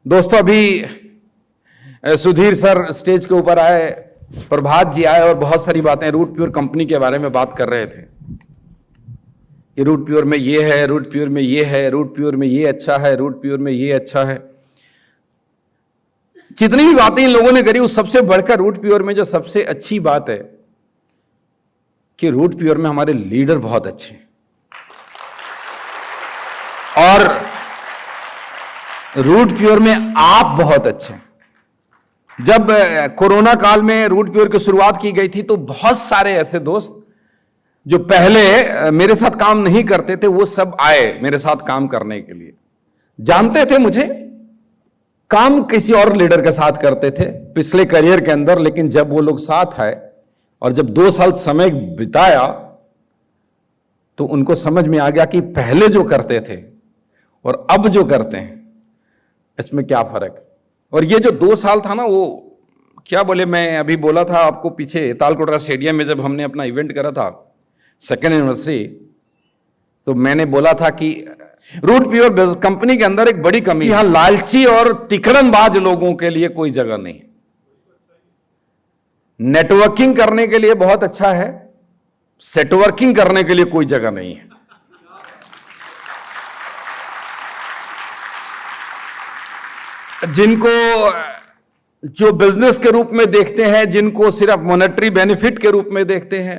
दोस्तों, अभी Sudhir sir stage के ऊपर आए, प्रभात जी आए और बहुत सारी बातें रूट प्योर कंपनी के बारे में बात कर रहे थे कि रूट प्योर में ये है, रूट प्योर में ये है, रूट प्योर में ये अच्छा है, रूट प्योर में ये अच्छा है। जितनी भी बातें इन लोगों ने करी, उस सबसे बढ़कर रूट प्योर में जो सबसे अच्छी बात है कि रूट प्योर में हमारे लीडर बहुत अच्छे हैं और रूट प्योर में आप बहुत अच्छे हैं। जब कोरोना काल में रूट प्योर की शुरुआत की गई थी तो बहुत सारे ऐसे दोस्त जो पहले मेरे साथ काम नहीं करते थे, वो सब आए मेरे साथ काम करने के लिए। जानते थे मुझे, काम किसी और लीडर के साथ करते थे पिछले करियर के अंदर, लेकिन जब वो लोग साथ आए और जब 2 साल समय बिताया तो उनको समझ में आ गया कि पहले जो करते थे और अब जो करते हैं इसमें क्या फर्क। और ये जो 2 साल था ना, वो क्या बोले, मैं अभी बोला था आपको पीछे तालकोटरा स्टेडियम में जब हमने अपना इवेंट करा था 2nd एनिवर्सरी, तो मैंने बोला था कि रूट प्योर कंपनी के अंदर एक बड़ी कमी है, यहां लालची और तिकड़मबाज लोगों के लिए कोई जगह नहीं। नेटवर्किंग करने के लिए बहुत अच्छा है, सेटवर्किंग करने के लिए कोई जगह नहीं है। जिनको जो बिजनेस के रूप में देखते हैं, जिनको सिर्फ मॉनेटरी बेनिफिट के रूप में देखते हैं,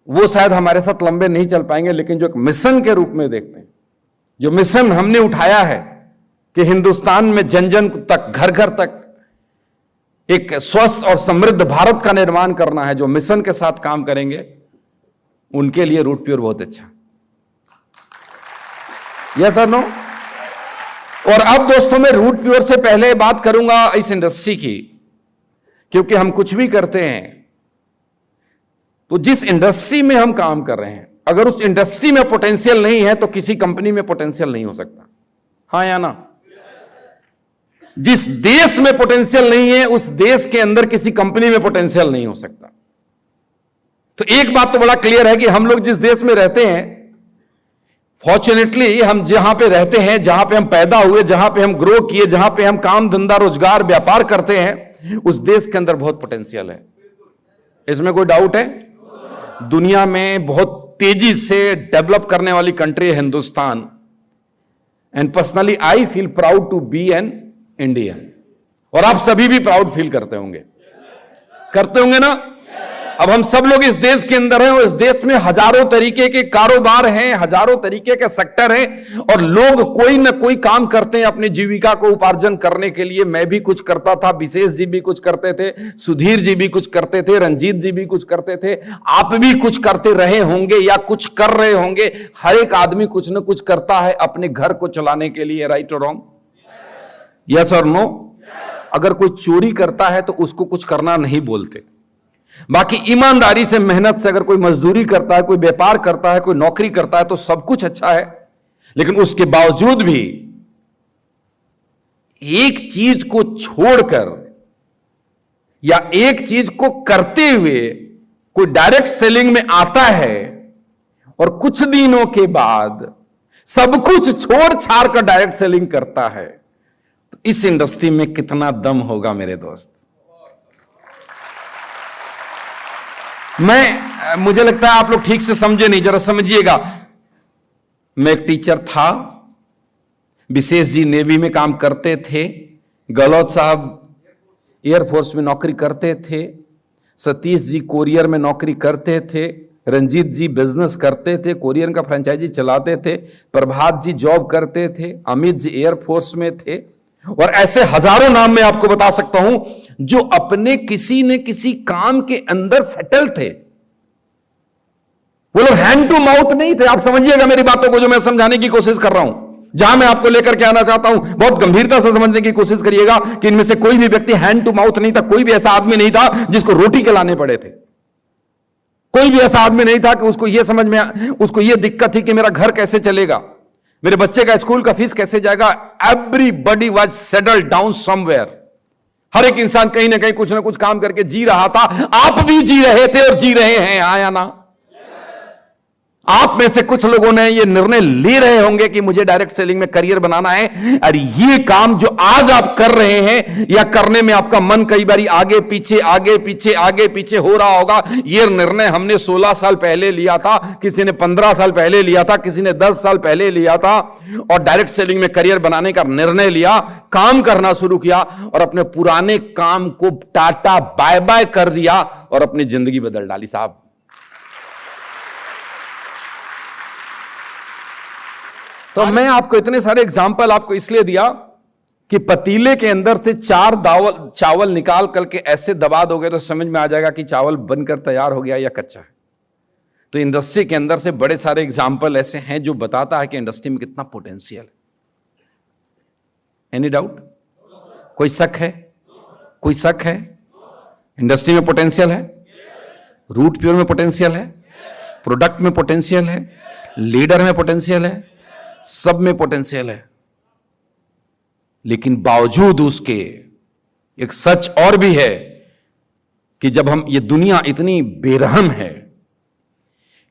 वो शायद हमारे साथ लंबे नहीं चल पाएंगे। लेकिन जो एक मिशन के रूप में देखते हैं, जो मिशन हमने उठाया है कि हिंदुस्तान में जन जन तक, घर घर तक एक स्वस्थ और समृद्ध भारत का निर्माण करना है, जो मिशन के साथ काम करेंगे उनके लिए रूट प्योर बहुत अच्छा। यस और नो? और अब दोस्तों, मैं रूट प्योर से पहले बात करूंगा इस इंडस्ट्री की, क्योंकि हम कुछ भी करते हैं तो जिस इंडस्ट्री में हम काम कर रहे हैं, अगर उस इंडस्ट्री में पोटेंशियल नहीं है तो किसी कंपनी में पोटेंशियल नहीं हो सकता। हाँ या ना? जिस देश में पोटेंशियल नहीं है उस देश के अंदर किसी कंपनी में पोटेंशियल नहीं हो सकता। तो एक बात तो बड़ा क्लियर है कि हम लोग जिस देश में रहते हैं, फॉर्चुनेटली हम जहां पे रहते हैं, जहां पे हम पैदा हुए, जहां पे हम ग्रो किए, जहां पे हम काम धंधा रोजगार व्यापार करते हैं, उस देश के अंदर बहुत पोटेंशियल है। इसमें कोई डाउट है? दुनिया में बहुत तेजी से डेवलप करने वाली कंट्री है Hindustan. And personally I feel proud to be an Indian. और आप सभी भी प्राउड फील करते होंगे ना? अब हम सब लोग इस देश के अंदर हैं और इस देश में हजारों तरीके के कारोबार हैं, हजारों तरीके के सेक्टर हैं और लोग कोई ना कोई काम करते हैं अपनी जीविका को उपार्जन करने के लिए। मैं भी कुछ करता था, विशेष जी भी कुछ करते थे, सुधीर जी भी कुछ करते थे, रंजीत जी भी कुछ करते थे, आप भी कुछ करते रहे होंगे या कुछ कर रहे होंगे। हर एक आदमी कुछ ना कुछ करता है अपने घर को चलाने के लिए। राइट और रॉन्ग? यस और नो? अगर कोई चोरी करता है तो उसको कुछ करना नहीं बोलते, बाकी ईमानदारी से, मेहनत से अगर कोई मजदूरी करता है, कोई व्यापार करता है, कोई नौकरी करता है तो सब कुछ अच्छा है। लेकिन उसके बावजूद भी एक चीज को छोड़कर या एक चीज को करते हुए कोई डायरेक्ट सेलिंग में आता है और कुछ दिनों के बाद सब कुछ छोड़ छाड़ कर डायरेक्ट सेलिंग करता है, तो इस इंडस्ट्री में कितना दम होगा मेरे दोस्त। मुझे लगता है आप लोग ठीक से समझे नहीं, जरा समझिएगा। मैं एक टीचर था, विशेष जी नेवी में काम करते थे, गहलोत साहब एयरफोर्स में नौकरी करते थे, सतीश जी कोरियर में नौकरी करते थे, रंजीत जी बिजनेस करते थे, कोरियर का फ्रेंचाइजी चलाते थे, प्रभात जी जॉब करते थे, अमित जी एयरफोर्स में थे, और ऐसे हजारों नाम मैं आपको बता सकता हूं जो अपने किसी न किसी काम के अंदर सेटल थे। वो लोग हैंड टू माउथ नहीं थे। आप समझिएगा मेरी बातों को जो मैं समझाने की कोशिश कर रहा हूं, जहां मैं आपको लेकर के आना चाहता हूं, बहुत गंभीरता से समझने की कोशिश करिएगा कि इनमें से कोई भी व्यक्ति हैंड टू माउथ नहीं था। कोई भी ऐसा आदमी नहीं था जिसको रोटी के लाने पड़े थे। कोई भी ऐसा आदमी नहीं था कि उसको यह समझ में, उसको यह दिक्कत थी कि मेरा घर कैसे चलेगा, मेरे बच्चे का स्कूल का फीस कैसे जाएगा। Everybody was settled down somewhere. हर एक इंसान कहीं ना कहीं कुछ ना कुछ काम करके जी रहा था। आप भी जी रहे थे और जी रहे हैं, हाँ या ना? आप में से कुछ लोगों ने ये निर्णय ले रहे होंगे कि मुझे डायरेक्ट सेलिंग में करियर बनाना है, और ये काम जो आज आप कर रहे हैं या करने में आपका मन कई बार आगे पीछे आगे पीछे आगे पीछे हो रहा होगा। ये निर्णय हमने 16 साल पहले लिया था, किसी ने 15 साल पहले लिया था, किसी ने 10 साल पहले लिया था, और डायरेक्ट सेलिंग में करियर बनाने का निर्णय लिया, काम करना शुरू किया और अपने पुराने काम को टाटा बाय बाय कर दिया और अपनी जिंदगी बदल डाली। साहब, तो मैं आपको इतने सारे एग्जाम्पल आपको इसलिए दिया कि पतीले के अंदर से 4 चावल निकाल करके ऐसे दबा दोगे तो समझ में आ जाएगा कि चावल बनकर तैयार हो गया या कच्चा है। तो इंडस्ट्री के अंदर से बड़े सारे एग्जाम्पल ऐसे हैं जो बताता है कि इंडस्ट्री में कितना पोटेंशियल है। Any doubt? कोई शक है? कोई शक है? इंडस्ट्री में पोटेंशियल है, रूट प्योर में पोटेंशियल है, प्रोडक्ट में पोटेंशियल है, लीडर में पोटेंशियल है, सब में पोटेंशियल है। लेकिन बावजूद उसके एक सच और भी है कि जब हम, ये दुनिया इतनी बेरहम है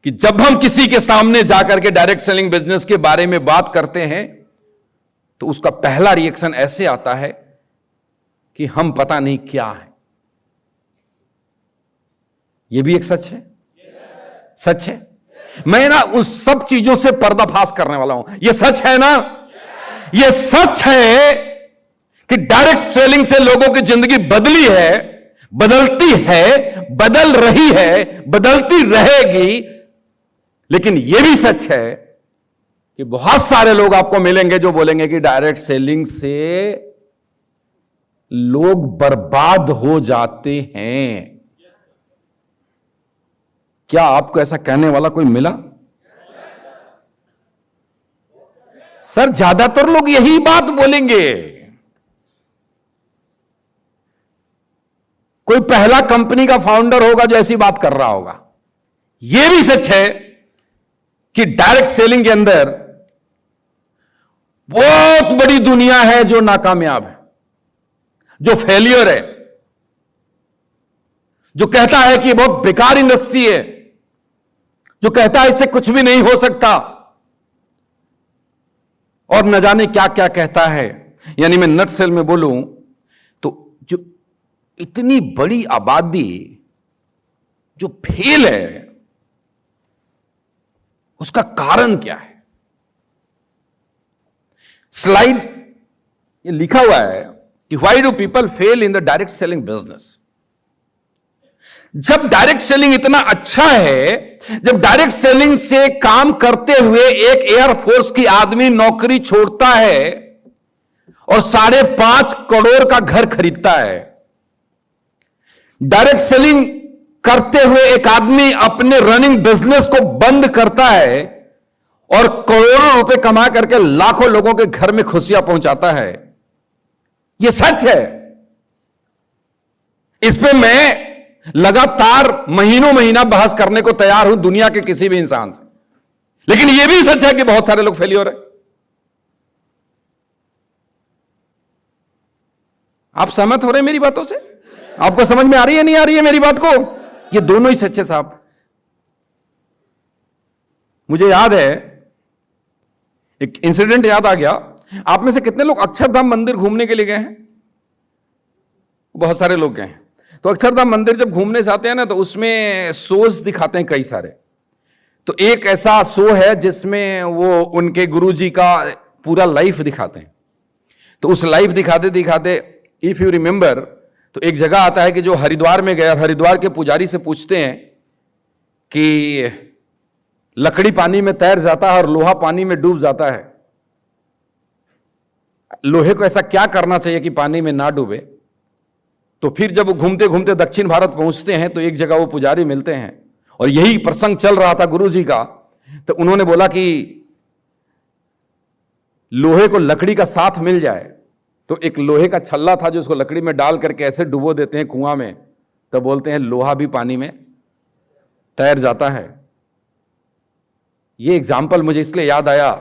कि जब हम किसी के सामने जाकर के डायरेक्ट सेलिंग बिजनेस के बारे में बात करते हैं तो उसका पहला रिएक्शन ऐसे आता है कि हम पता नहीं क्या है। यह भी एक सच है, सच है। मैं ना उस सब चीजों से पर्दाफाश करने वाला हूं। यह सच है ना? यह सच है कि डायरेक्ट सेलिंग से लोगों की जिंदगी बदली है, बदलती है, बदल रही है, बदलती रहेगी। लेकिन यह भी सच है कि बहुत सारे लोग आपको मिलेंगे जो बोलेंगे कि डायरेक्ट सेलिंग से लोग बर्बाद हो जाते हैं। क्या आपको ऐसा कहने वाला कोई मिला? सर, ज्यादातर लोग यही बात बोलेंगे। कोई पहला कंपनी का फाउंडर होगा जो ऐसी बात कर रहा होगा। यह भी सच है कि डायरेक्ट सेलिंग के अंदर बहुत बड़ी दुनिया है जो नाकामयाब है, जो फेलियर है, जो कहता है कि बहुत बेकार इंडस्ट्री है, जो कहता है इससे कुछ भी नहीं हो सकता, और न जाने क्या क्या कहता है। यानी मैं नटसेल में बोलूं तो जो इतनी बड़ी आबादी जो फेल है उसका कारण क्या है? स्लाइड ये लिखा हुआ है कि why do people fail in the direct selling business. जब डायरेक्ट सेलिंग इतना अच्छा है, जब डायरेक्ट सेलिंग से काम करते हुए एक एयरफोर्स की आदमी नौकरी छोड़ता है और 5.5 करोड़ का घर खरीदता है, डायरेक्ट सेलिंग करते हुए एक आदमी अपने रनिंग बिजनेस को बंद करता है और करोड़ों रुपए कमा करके लाखों लोगों के घर में खुशियां पहुंचाता है, यह सच है। इस पे मैं लगातार महीनों महीना बहस करने को तैयार हूं दुनिया के किसी भी इंसान से। लेकिन यह भी सच है कि बहुत सारे लोग फेलियर है। आप सहमत हो रहे हैं मेरी बातों से? आपको समझ में आ रही है, नहीं आ रही है मेरी बात को? ये दोनों ही सच है साहब। मुझे याद है, एक इंसिडेंट याद आ गया। आप में से कितने लोग अक्षरधाम मंदिर घूमने के लिए गए हैं? बहुत सारे लोग गए हैं। तो अक्षरधाम मंदिर जब घूमने जाते हैं ना तो उसमें शोज दिखाते हैं कई सारे। तो एक ऐसा शो है जिसमें वो उनके गुरुजी का पूरा लाइफ दिखाते हैं। तो उस लाइफ दिखाते दिखाते इफ यू रिमेंबर, तो एक जगह आता है कि जो हरिद्वार में गया, हरिद्वार के पुजारी से पूछते हैं कि लकड़ी पानी में तैर जाता है और लोहा पानी में डूब जाता है, लोहे को ऐसा क्या करना चाहिए कि पानी में ना डूबे? तो फिर जब वो घूमते घूमते दक्षिण भारत पहुंचते हैं तो एक जगह वो पुजारी मिलते हैं और यही प्रसंग चल रहा था गुरुजी का। तो उन्होंने बोला कि लोहे को लकड़ी का साथ मिल जाए। तो एक लोहे का छल्ला था जो उसको लकड़ी में डाल करके ऐसे डुबो देते हैं कुआं में, तो बोलते हैं लोहा भी पानी में तैर जाता है। ये एग्जाम्पल मुझे इसलिए याद आया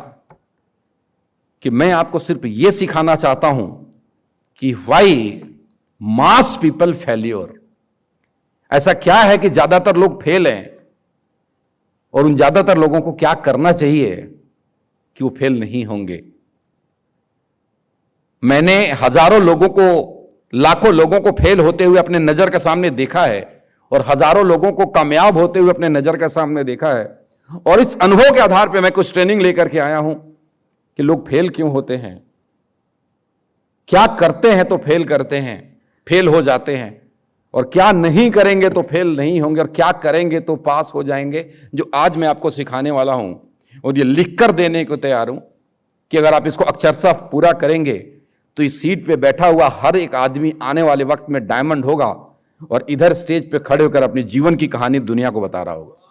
कि मैं आपको सिर्फ यह सिखाना चाहता हूं कि व्हाई मास पीपल फेल्योर। ऐसा क्या है कि ज्यादातर लोग फेल हैं? और उन ज्यादातर लोगों को क्या करना चाहिए कि वो फेल नहीं होंगे। मैंने हजारों लोगों को, लाखों लोगों को फेल होते हुए अपने नजर के सामने देखा है और हजारों लोगों को कामयाब होते हुए अपने नजर के सामने देखा है। और इस अनुभव के आधार पर मैं कुछ ट्रेनिंग लेकर के आया हूं कि लोग फेल क्यों होते हैं, क्या करते हैं तो फेल करते हैं, फेल हो जाते हैं, और क्या नहीं करेंगे तो फेल नहीं होंगे, और क्या करेंगे तो पास हो जाएंगे, जो आज मैं आपको सिखाने वाला हूं। और ये लिख कर देने को तैयार हूं कि अगर आप इसको अक्षरशः पूरा करेंगे तो इस सीट पे बैठा हुआ हर एक आदमी आने वाले वक्त में डायमंड होगा और इधर स्टेज पे खड़े होकर अपनी जीवन की कहानी दुनिया को बता रहा होगा।